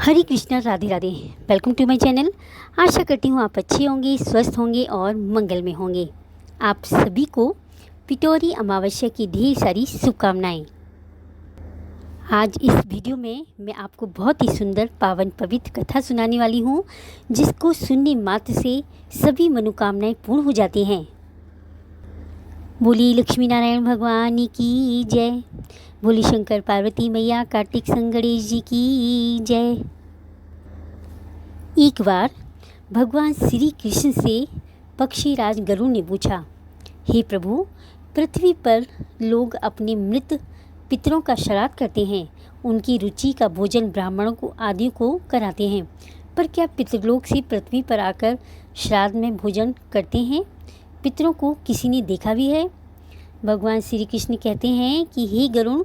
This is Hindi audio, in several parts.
Hare Krishna, Radhe Radhe. Welcome to my channel. आशा करती हूँ आप अच्छे होंगे, स्वस्थ होंगे और मंगल में होंगे। आप सभी को पिटौरी अमावस्या की ढेर सारी शुभकामनाएं। आज इस वीडियो में मैं आपको बहुत ही सुंदर पावन पवित्र कथा सुनाने वाली हूँ, जिसको सुनने मात्र से सभी मनोकामनाएं पूर्ण हो जाती हैं। बोली लक्ष्मी नारायण भगवान की जय। बोली शंकर पार्वती मैया कार्तिक संग गणेश जी की जय। एक बार भगवान श्री कृष्ण से पक्षीराज गरुड़ ने पूछा, हे प्रभु, पृथ्वी पर लोग अपने मृत पितरों का श्राद्ध करते हैं, उनकी रुचि का भोजन ब्राह्मणों को आदि को कराते हैं, पर क्या पितृलोक से पृथ्वी पर आकर श्राद्ध में भोजन करते हैं? पितरों को किसी ने देखा भी है? भगवान श्री कृष्ण कहते हैं कि हे गरुड़,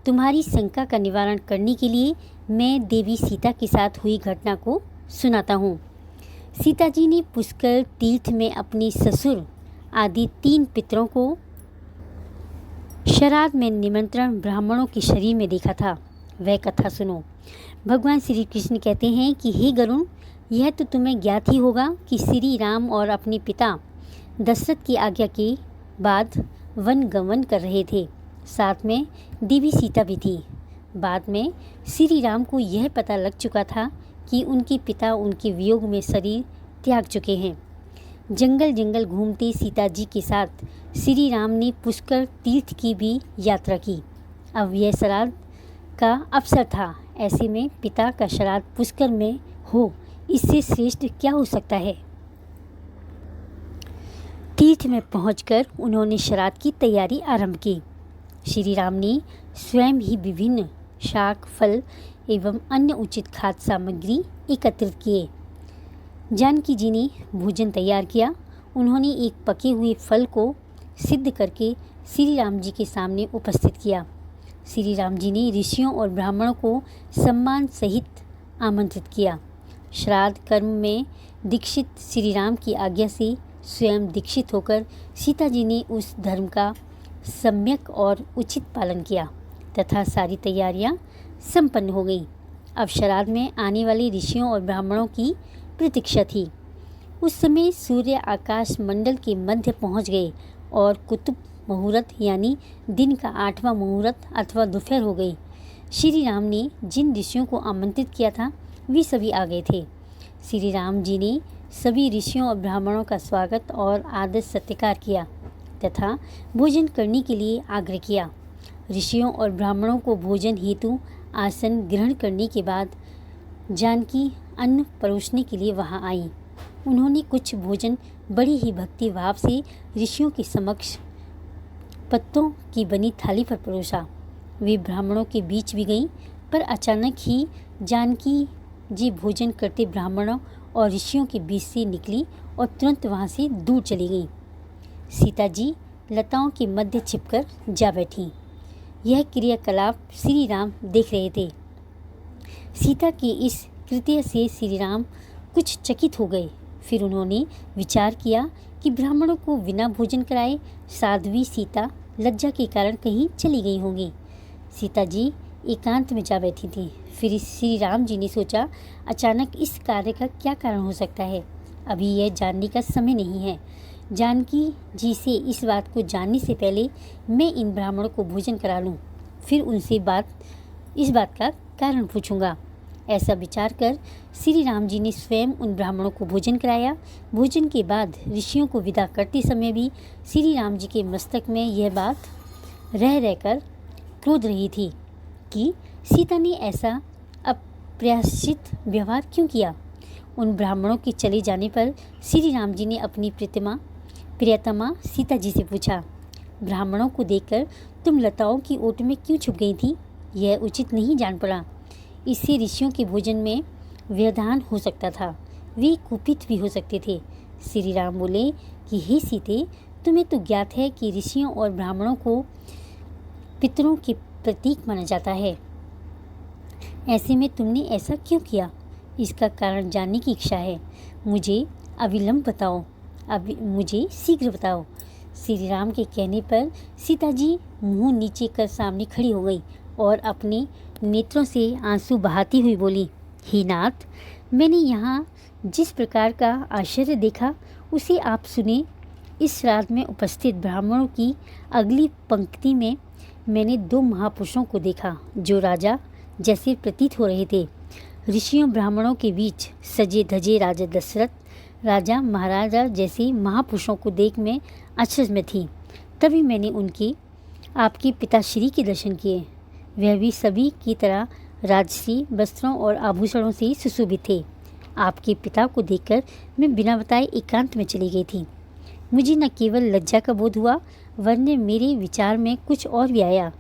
तुम्हारी शंका का निवारण करने के लिए मैं देवी सीता के साथ हुई घटना को सुनाता हूँ। सीता जी ने पुष्कर तीर्थ में अपने ससुर आदि 3 पितरों को श्राद्ध में निमंत्रण ब्राह्मणों के शरीर में देखा था। वह कथा सुनो। भगवान श्री कृष्ण कहते हैं कि हे गरुड़, यह तो तुम्हें ज्ञात ही होगा कि श्री राम और अपने पिता दशरथ की आज्ञा के बाद वन गमन कर रहे थे। साथ में देवी सीता भी थी। बाद में श्री राम को यह पता लग चुका था कि उनके पिता उनके वियोग में शरीर त्याग चुके हैं। जंगल जंगल घूमते सीता जी के साथ श्री राम ने पुष्कर तीर्थ की भी यात्रा की। अब यह श्राद्ध का अवसर था। ऐसे में पिता का श्राद्ध पुष्कर में हो, इससे श्रेष्ठ क्या हो सकता है। तीर्थ में पहुंचकर उन्होंने श्राद्ध की तैयारी आरंभ की। श्री राम ने स्वयं ही विभिन्न शाक, फल एवं अन्य उचित खाद्य सामग्री एकत्रित किए। जानकी जी ने भोजन तैयार किया। उन्होंने एक पके हुए फल को सिद्ध करके श्री राम जी के सामने उपस्थित किया। श्री राम जी ने ऋषियों और ब्राह्मणों को सम्मान सहित आमंत्रित किया। श्राद्ध कर्म में दीक्षित श्री राम की आज्ञा से स्वयं दीक्षित होकर सीता जी ने उस धर्म का सम्यक और उचित पालन किया तथा सारी तैयारियां संपन्न हो गई। अब श्राद्ध में आने वाले ऋषियों और ब्राह्मणों की प्रतीक्षा थी। उस समय सूर्य आकाश मंडल के मध्य पहुंच गए और कुतुब मुहूर्त यानी दिन का 8वां मुहूर्त अथवा दोपहर हो गई। श्री राम ने जिन ऋषियों को आमंत्रित किया था वे सभी आ गए थे। श्री राम जी ने सभी ऋषियों और ब्राह्मणों का स्वागत और आदर सत्कार किया तथा भोजन करने के लिए आग्रह किया। ऋषियों और ब्राह्मणों को भोजन हेतु आसन ग्रहण करने के बाद जानकी अन्न परोसने के लिए वहां आई। उन्होंने कुछ भोजन बड़े ही भक्ति भाव से ऋषियों के समक्ष पत्तों की बनी थाली पर परोसा। वे ब्राह्मणों के बीच भी गईं, पर अचानक ही जानकी जी भोजन करते ब्राह्मणों और ऋषियों के बीच से निकली और तुरंत वहां से दूर चली गईं। सीता जी लताओं के मध्य छिपकर जा बैठी। यह क्रियाकलाप श्री राम देख रहे थे। सीता के इस कृत्य से श्री राम कुछ चकित हो गए। फिर उन्होंने विचार किया कि ब्राह्मणों को बिना भोजन कराए साध्वी सीता लज्जा के कारण कहीं चली गई होंगी। सीता जी एकांत में जा बैठी थी। फिर श्री राम जी ने सोचा, अचानक इस कार्य का क्या कारण हो सकता है। अभी यह जानने का समय नहीं है। जानकी जी से इस बात को जानने से पहले मैं इन ब्राह्मणों को भोजन करा लूं, फिर उनसे इस बात का कारण पूछूंगा। ऐसा विचार कर श्री राम जी ने स्वयं उन ब्राह्मणों को भोजन कराया। भोजन के बाद ऋषियों को विदा करते समय भी श्री राम जी के मस्तक में यह बात रह रहकर क्रोध रही थी कि सीता ने ऐसा अप्रत्याशित व्यवहार क्यों किया। उन ब्राह्मणों के चले जाने पर श्री राम जी ने अपनी प्रियतमा सीता जी से पूछा, ब्राह्मणों को देखकर तुम लताओं की ओट में क्यों छुप गई थी? यह उचित नहीं जान पड़ा। इससे ऋषियों के भोजन में व्यवधान हो सकता था। वे कुपित भी हो सकते थे। श्री राम बोले कि हे सीते, तुम्हें तो ज्ञात है कि ऋषियों और ब्राह्मणों को पितरों के प्रतीक माना जाता है। ऐसे में तुमने ऐसा क्यों किया? इसका कारण जानने की इच्छा है। मुझे मुझे शीघ्र बताओ। श्री राम के कहने पर सीता जी मुंह नीचे कर सामने खड़ी हो गई और अपने नेत्रों से आंसू बहाती हुई बोली, हे नाथ, मैंने यहाँ जिस प्रकार का आश्चर्य देखा उसे आप सुने। इस श्राद्ध में उपस्थित ब्राह्मणों की अगली पंक्ति में मैंने 2 महापुरुषों को देखा जो राजा जैसे प्रतीत हो रहे थे। ऋषियों ब्राह्मणों के बीच सजे धजे राजा दशरथ राजा महाराजा जैसे महापुरुषों को देख मैं अचरज में थी। तभी मैंने उनके आपके पिताश्री के दर्शन किए। वह भी सभी की तरह राजश्री वस्त्रों और आभूषणों से सुशोभित थे। आपके पिता को देखकर मैं बिना बताए एकांत में चली गई थी। मुझे न केवल लज्जा का बोध हुआ वरन मेरे विचार में कुछ और भी आया।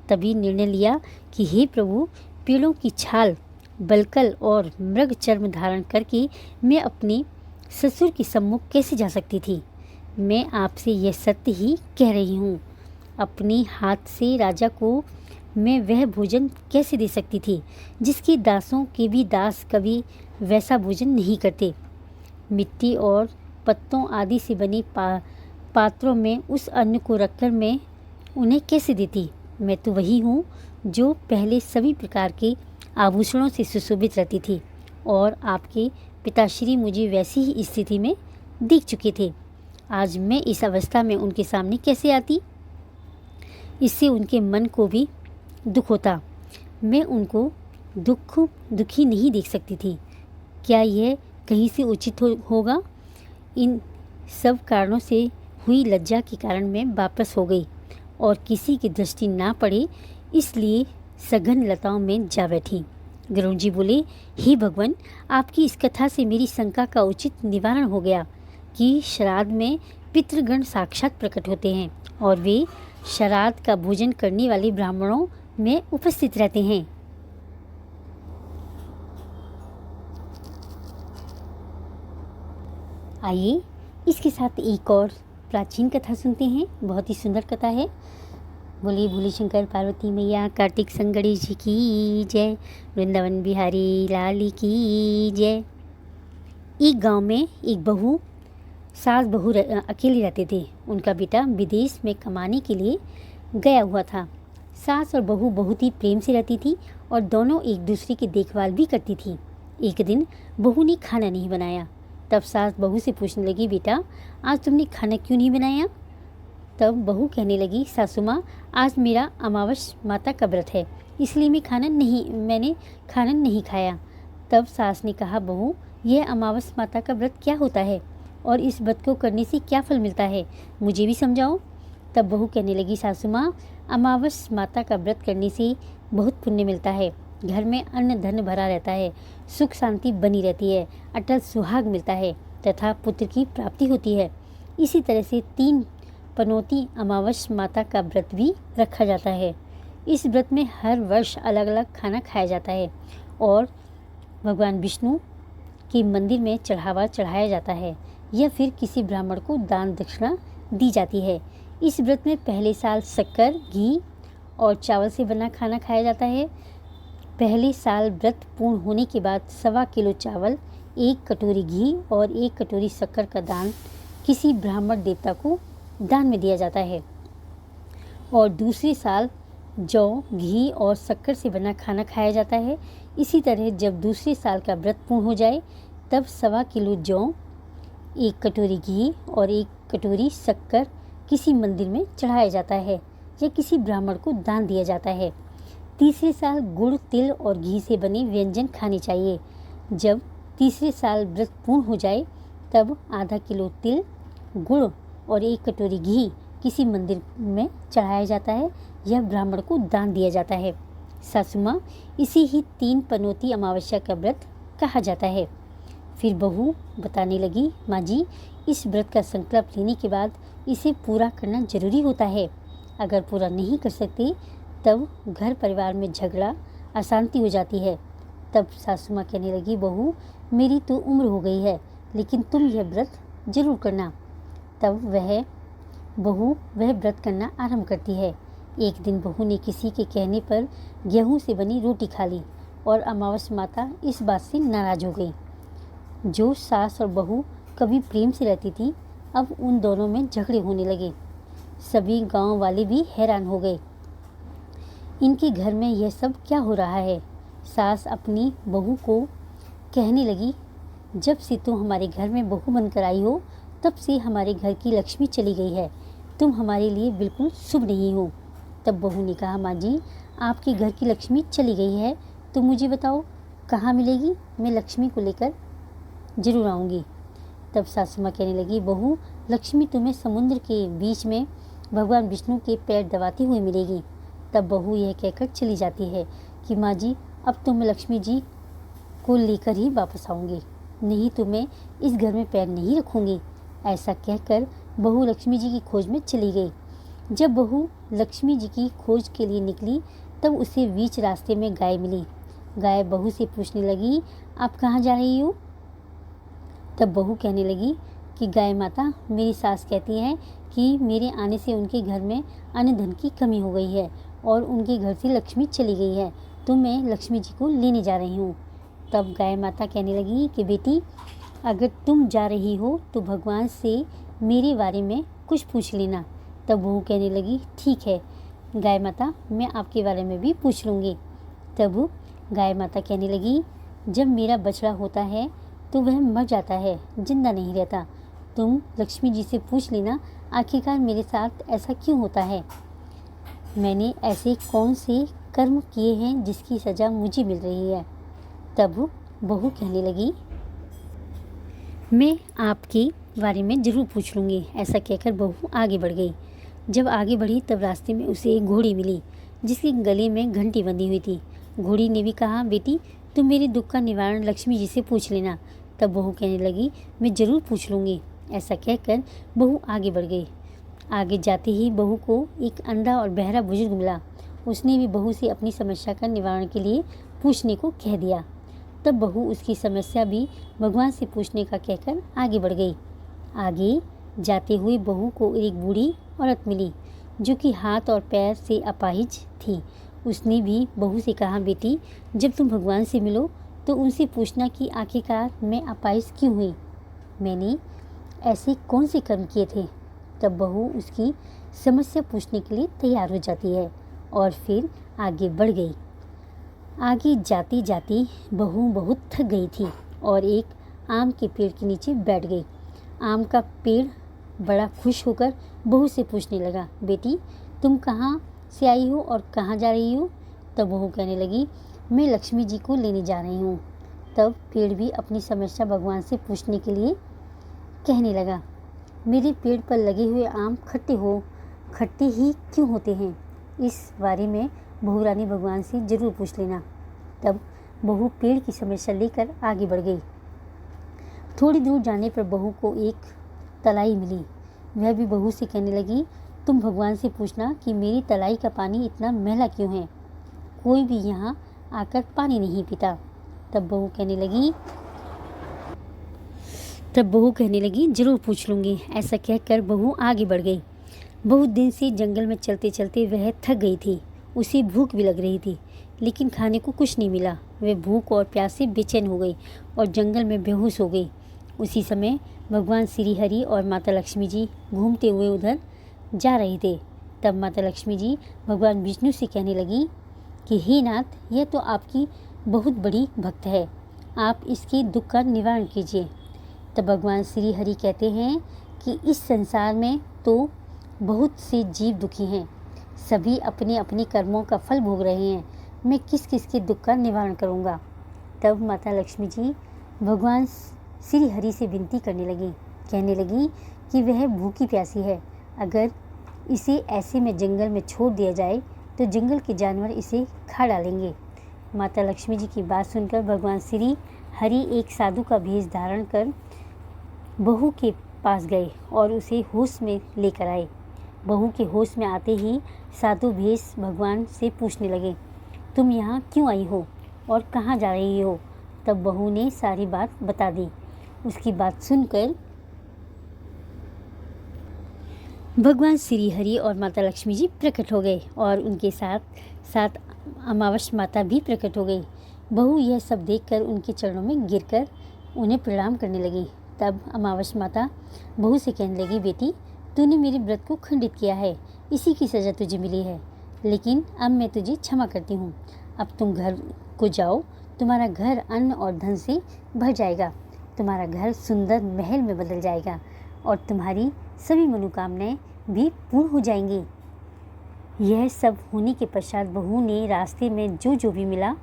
तभी निर्णय लिया कि हे प्रभु, पेड़ों की छाल बलकल और मृग चर्म धारण करके मैं अपने ससुर के सम्मुख कैसे जा सकती थी। मैं आपसे यह सत्य ही कह रही हूँ। अपने हाथ से राजा को मैं वह भोजन कैसे दे सकती थी जिसके दासों के भी दास कभी वैसा भोजन नहीं करते। मिट्टी और पत्तों आदि से बने पात्रों में उस अन्न को रखकर मैं उन्हें कैसे देती। मैं तो वही हूँ जो पहले सभी प्रकार के आभूषणों से सुशोभित रहती थी और आपके पिताश्री मुझे वैसी ही स्थिति में देख चुके थे। आज मैं इस अवस्था में उनके सामने कैसे आती। इससे उनके मन को भी दुख होता। मैं उनको दुखी नहीं देख सकती थी। क्या यह कहीं से उचित होगा। इन सब कारणों से हुई लज्जा के कारण मैं वापस हो गई और किसी की दृष्टि ना पड़े इसलिए सघन लताओं में जा बैठी। गरुड़ जी बोले, हे भगवान, आपकी इस कथा से मेरी शंका का उचित निवारण हो गया कि श्राद्ध में पितृगण साक्षात प्रकट होते हैं और वे श्राद्ध का भोजन करने वाले ब्राह्मणों में उपस्थित रहते हैं। आइए इसके साथ एक और प्राचीन कथा सुनते हैं। बहुत ही सुंदर कथा है। बोलिए भोले शंकर पार्वती मैया, कार्तिक संग गणेश जी की जय, वृंदावन बिहारी लाल की जय। एक गांव में एक बहू सास बहू अकेले रहते थे। उनका बेटा विदेश में कमाने के लिए गया हुआ था। सास और बहू बहुत ही प्रेम से रहती थी और दोनों एक दूसरे की देखभाल भी करती थी। एक दिन बहू ने खाना नहीं बनाया। तब सास बहू से पूछने लगी, बेटा आज तुमने खाना क्यों नहीं बनाया। तब बहू कहने लगी, सासू माँ, आज मेरा अमावस माता का व्रत है इसलिए मैंने खाना नहीं खाया। तब सास ने कहा, बहू यह अमावस माता का व्रत क्या होता है और इस व्रत को करने से क्या फल मिलता है, मुझे भी समझाओ। तब बहू कहने लगी, सासू माँ, अमावस माता का व्रत करने से बहुत पुण्य मिलता है। घर में अन्न धन भरा रहता है, सुख शांति बनी रहती है, अटल सुहाग मिलता है तथा पुत्र की प्राप्ति होती है। इसी तरह से 3 पनौती अमावस माता का व्रत भी रखा जाता है। इस व्रत में हर वर्ष अलग अलग खाना खाया जाता है और भगवान विष्णु के मंदिर में चढ़ावा चढ़ाया जाता है या फिर किसी ब्राह्मण को दान दक्षिणा दी जाती है। इस व्रत में पहले साल शक्कर, घी और चावल से बना खाना खाया जाता है। पहले साल व्रत पूर्ण होने के बाद 1.25 किलो चावल, 1 कटोरी घी और 1 कटोरी शक्कर का दान किसी ब्राह्मण देवता को दान में दिया जाता है। और दूसरे साल जौ, घी और शक्कर से बना खाना खाया जाता है। इसी तरह जब दूसरे साल का व्रत पूर्ण हो जाए तब 1.25 किलो जौ, 1 कटोरी घी और 1 कटोरी शक्कर किसी मंदिर में चढ़ाया जाता है या किसी ब्राह्मण को दान दिया जाता है। तीसरे साल गुड़, तिल और घी से बने व्यंजन खाने चाहिए। जब तीसरे साल व्रत पूर्ण हो जाए तब आधा किलो तिल, गुड़ और 1 कटोरी घी किसी मंदिर में चढ़ाया जाता है या ब्राह्मण को दान दिया जाता है। सासू माँ, इसी ही 3 पनौती अमावस्या का व्रत कहा जाता है। फिर बहू बताने लगी, माँ जी, इस व्रत का संकल्प लेने के बाद इसे पूरा करना जरूरी होता है। अगर पूरा नहीं कर सकते तब घर परिवार में झगड़ा, अशांति हो जाती है। तब सासू माँ कहने लगी, बहू मेरी तो उम्र हो गई है लेकिन तुम यह व्रत जरूर करना। तब वह व्रत करना आरंभ करती है। एक दिन बहू ने किसी के कहने पर गेहूं से बनी रोटी खा ली और अमावस माता इस बात से नाराज हो गई। जो सास और बहू कभी प्रेम से रहती थी अब उन दोनों में झगड़े होने लगे। सभी गांव वाले भी हैरान हो गए, इनके घर में यह सब क्या हो रहा है। सास अपनी बहू को कहने लगी, जब से तुम हमारे घर में बहू बनकर आई हो तब से हमारे घर की लक्ष्मी चली गई है। तुम हमारे लिए बिल्कुल शुभ नहीं हो। तब बहू ने कहा, माँ जी, आपके घर की लक्ष्मी चली गई है तो मुझे बताओ कहाँ मिलेगी, मैं लक्ष्मी को लेकर जरूर आऊँगी। तब सासू माँ कहने लगी, बहू, लक्ष्मी तुम्हें समुद्र के बीच में भगवान विष्णु के पैर दबाती हुई मिलेगी। तब बहू यह कहकर चली जाती है कि माँ जी, अब तो मैं लक्ष्मी जी को लेकर ही वापस आऊँगी, नहीं तो मैं इस घर में पैर नहीं रखूँगी। ऐसा कहकर बहू लक्ष्मी जी की खोज में चली गई। जब बहू लक्ष्मी जी की खोज के लिए निकली तब उसे बीच रास्ते में गाय मिली। गाय बहू से पूछने लगी, आप कहाँ जा रही हो? तब बहू कहने लगी कि गाय माता, मेरी सास कहती है कि मेरे आने से उनके घर में अन्न धन की कमी हो गई है और उनके घर से लक्ष्मी चली गई है, तो मैं लक्ष्मी जी को लेने जा रही हूँ। तब गाय माता कहने लगी कि बेटी, अगर तुम जा रही हो तो भगवान से मेरे बारे में कुछ पूछ लेना। तब बहू कहने लगी, ठीक है गाय माता, मैं आपके बारे में भी पूछ लूँगी। तब गाय माता कहने लगी, जब मेरा बछड़ा होता है तो वह मर जाता है, जिंदा नहीं रहता। तुम लक्ष्मी जी से पूछ लेना आखिरकार मेरे साथ ऐसा क्यों होता है। मैंने ऐसे कौन से कर्म किए हैं जिसकी सज़ा मुझे मिल रही है। तब बहू कहने लगी, मैं आपके बारे में ज़रूर पूछ लूँगी। ऐसा कहकर बहू आगे बढ़ गई। जब आगे बढ़ी तब रास्ते में उसे एक घोड़ी मिली जिसके गले में घंटी बंधी हुई थी। घोड़ी ने भी कहा, बेटी, तुम मेरे दुख का निवारण लक्ष्मी जी से पूछ लेना। तब बहू कहने लगी, मैं ज़रूर पूछ लूँगी। ऐसा कहकर बहू आगे बढ़ गई। आगे जाते ही बहू को एक अंधा और बहरा बुजुर्ग मिला। उसने भी बहू से अपनी समस्या का निवारण के लिए पूछने को कह दिया। तब बहू उसकी समस्या भी भगवान से पूछने का कहकर आगे बढ़ गई। आगे जाते हुए बहू को एक बूढ़ी औरत मिली जो कि हाथ और पैर से अपाहिज थी। उसने भी बहू से कहा, बेटी, जब तुम भगवान से मिलो तो उनसे पूछना कि आखिरकार मैं अपाहिज क्यों हुई, मैंने ऐसे कौन से कर्म किए थे। तब बहू उसकी समस्या पूछने के लिए तैयार हो जाती है और फिर आगे बढ़ गई। आगे जाती जाती बहू बहुत थक गई थी और एक आम के पेड़ के नीचे बैठ गई। आम का पेड़ बड़ा खुश होकर बहू से पूछने लगा, बेटी, तुम कहाँ से आई हो और कहाँ जा रही हो। तब बहू कहने लगी, मैं लक्ष्मी जी को लेने जा रही हूँ। तब पेड़ भी अपनी समस्या भगवान से पूछने के लिए कहने लगा, मेरे पेड़ पर लगे हुए आम खट्टे ही क्यों होते हैं, इस बारे में बहू रानी भगवान से ज़रूर पूछ लेना। तब बहू पेड़ की समस्या लेकर आगे बढ़ गई। थोड़ी दूर जाने पर बहू को एक तलाई मिली। वह भी बहू से कहने लगी, तुम भगवान से पूछना कि मेरी तलाई का पानी इतना मैला क्यों है, कोई भी यहाँ आकर पानी नहीं पीता। तब बहू कहने लगी, ज़रूर पूछ लूँगी। ऐसा कहकर बहू आगे बढ़ गई। बहुत दिन से जंगल में चलते चलते वह थक गई थी। उसे भूख भी लग रही थी, लेकिन खाने को कुछ नहीं मिला। वह भूख और प्यास से बेचैन हो गई और जंगल में बेहोश हो गई। उसी समय भगवान श्री हरि और माता लक्ष्मी जी घूमते हुए उधर जा रहे थे। तब माता लक्ष्मी जी भगवान विष्णु से कहने लगी कि हे नाथ, यह तो आपकी बहुत बड़ी भक्त है, आप इसके दुख का निवारण कीजिए। तब भगवान श्री हरि कहते हैं कि इस संसार में तो बहुत से जीव दुखी हैं, सभी अपने अपने कर्मों का फल भोग रहे हैं, मैं किस किस के दुख का निवारण करूँगा। तब माता लक्ष्मी जी भगवान श्री हरि से विनती करने लगी, कहने लगी कि वह भूखी प्यासी है, अगर इसे ऐसे में जंगल में छोड़ दिया जाए तो जंगल के जानवर इसे खा डालेंगे। माता लक्ष्मी जी की बात सुनकर भगवान श्री हरि एक साधु का भेष धारण कर बहू के पास गए और उसे होश में लेकर आए। बहू के होश में आते ही साधु भेष भगवान से पूछने लगे, तुम यहाँ क्यों आई हो और कहाँ जा रही हो। तब बहू ने सारी बात बता दी। उसकी बात सुनकर भगवान श्री हरि और माता लक्ष्मी जी प्रकट हो गए और उनके साथ साथ अमावस माता भी प्रकट हो गई। बहू यह सब देखकर उनके चरणों में गिरकर उन्हें प्रणाम करने लगी। तब अमावस माता बहू से कहने लगी, बेटी, तूने मेरे व्रत को खंडित किया है, इसी की सज़ा तुझे मिली है, लेकिन अब मैं तुझे क्षमा करती हूँ। अब तुम घर को जाओ, तुम्हारा घर अन्न और धन से भर जाएगा, तुम्हारा घर सुंदर महल में बदल जाएगा और तुम्हारी सभी मनोकामनाएं भी पूर्ण हो जाएंगी। यह सब होने के पश्चात बहू ने रास्ते में जो भी मिला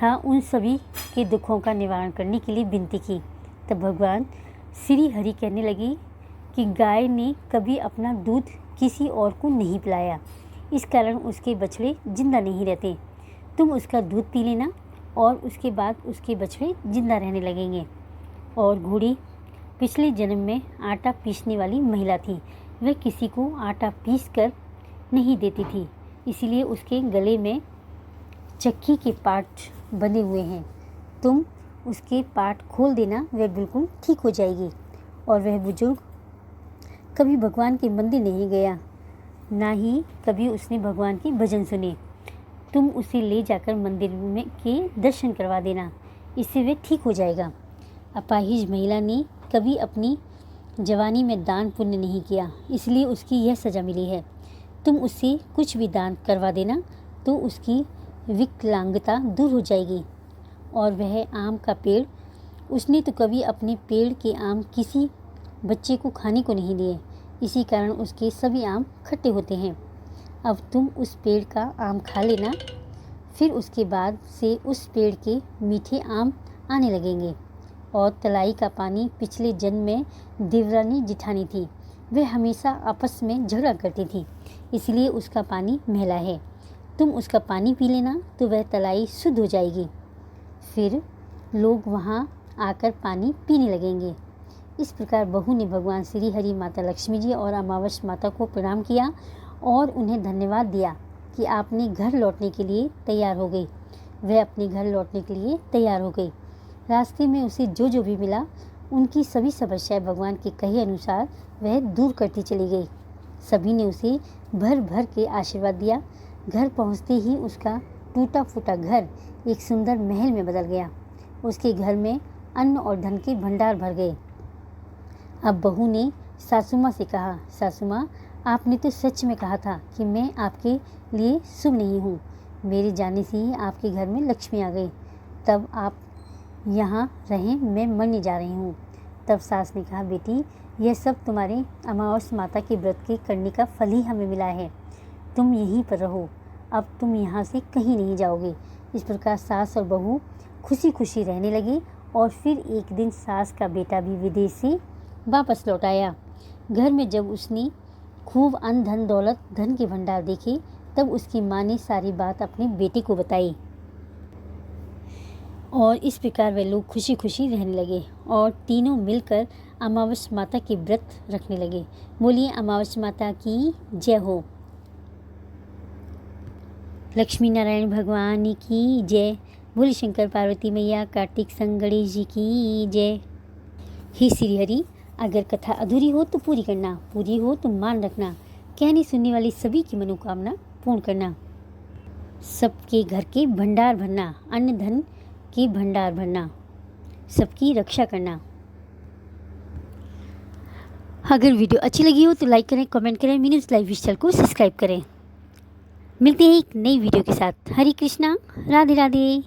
था उन सभी के दुखों का निवारण करने के लिए विनती की। तब भगवान श्री हरि कहने लगे कि गाय ने कभी अपना दूध किसी और को नहीं पिलाया, इस कारण उसके बछड़े जिंदा नहीं रहते। तुम उसका दूध पी लेना और उसके बाद उसके बछड़े जिंदा रहने लगेंगे। और घोड़ी पिछले जन्म में आटा पीसने वाली महिला थी। वह किसी को आटा पीस कर नहीं देती थी, इसीलिए उसके गले में चक्की के पार्ट बने हुए हैं। तुम उसके पार्ट खोल देना, वह बिल्कुल ठीक हो जाएगी। और वह बुजुर्ग कभी भगवान के मंदिर नहीं गया, ना ही कभी उसने भगवान के भजन सुने। तुम उसे ले जाकर मंदिर में के दर्शन करवा देना, इससे वह ठीक हो जाएगा। अपाहिज महिला ने कभी अपनी जवानी में दान पुण्य नहीं किया, इसलिए उसकी यह सज़ा मिली है। तुम उससे कुछ भी दान करवा देना तो उसकी विकलांगता दूर हो जाएगी। और वह आम का पेड़, उसने तो कभी अपने पेड़ के आम किसी बच्चे को खाने को नहीं दिए, इसी कारण उसके सभी आम खट्टे होते हैं। अब तुम उस पेड़ का आम खा लेना, फिर उसके बाद से उस पेड़ के मीठे आम आने लगेंगे। और तलाई का पानी पिछले जन्म में देवरानी जिठानी थी, वह हमेशा आपस में झगड़ा करती थी, इसलिए उसका पानी मैला है। तुम उसका पानी पी लेना तो वह तलाई शुद्ध हो जाएगी, फिर लोग वहाँ आकर पानी पीने लगेंगे। इस प्रकार बहू ने भगवान श्री हरि, माता लक्ष्मी जी और अमावस माता को प्रणाम किया और उन्हें धन्यवाद दिया कि आपने घर लौटने के लिए तैयार हो गई। वह अपने घर लौटने के लिए तैयार हो गई। रास्ते में उसे जो भी मिला उनकी सभी समस्याएं भगवान के कहे अनुसार वह दूर करती चली गई। सभी ने उसे भर भर के आशीर्वाद दिया। घर पहुंचते ही उसका टूटा फूटा घर एक सुंदर महल में बदल गया। उसके घर में अन्न और धन के भंडार भर गए। अब बहू ने सासू माँ से कहा, सासू माँ, आपने तो सच में कहा था कि मैं आपके लिए शुभ नहीं हूँ। मेरे जाने से ही आपके घर में लक्ष्मी आ गई। तब आप यहाँ रहें, मैं मरने जा रही हूँ। तब सास ने कहा, बेटी, यह सब तुम्हारे अमावस माता के व्रत के करने का फल ही हमें मिला है। तुम यहीं पर रहो, अब तुम यहाँ से कहीं नहीं जाओगे। इस प्रकार सास और बहू खुशी खुशी रहने लगे। और फिर एक दिन सास का बेटा भी विदेश से वापस लौट आया। घर में जब उसने खूब अन्न धन दौलत, धन के भंडार देखे, तब उसकी माँ ने सारी बात अपने बेटे को बताई। और इस प्रकार वे लोग खुशी खुशी रहने लगे और तीनों मिलकर अमावस माता के व्रत रखने लगे। बोलिए अमावस माता की जय हो। लक्ष्मी नारायण भगवान की जय। बोले शंकर पार्वती मैया, कार्तिक संग गणेश जी की जय। हे श्री हरि, अगर कथा अधूरी हो तो पूरी करना, पूरी हो तो मान रखना, कहने सुनने वाली सभी की मनोकामना पूर्ण करना, सबके घर के भंडार भरना, अन्न धन के भंडार भरना, सबकी रक्षा करना। अगर वीडियो अच्छी लगी हो तो लाइक करें, कमेंट करें, मीनूज़ लाइव चैनल को सब्सक्राइब करें। मिलते हैं एक नई वीडियो के साथ। हरे कृष्णा, राधे राधे।